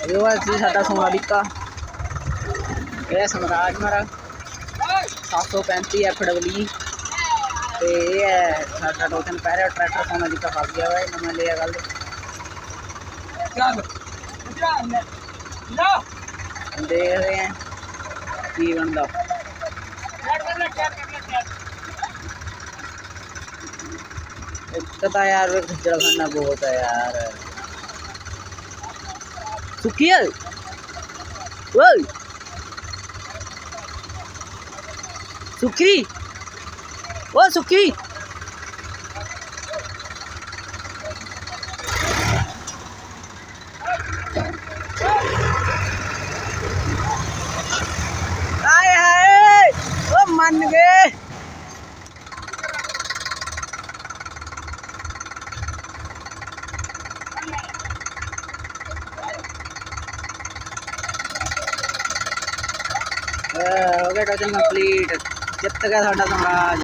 साडा सोनालिका यह समराज मारा 735 FW तो ये है साडा टोकन पै रहा ट्रैक्टर सोनालिका फस गया हुआ नवा लिया कल देख रहे हैं की बनता एक यार खज्जल खाना बहुत है यार सुखी है वो सुखी वो सुखी आए हाय वो मन गए हो गया टोचन कंप्लीट जित गया साडा समराज।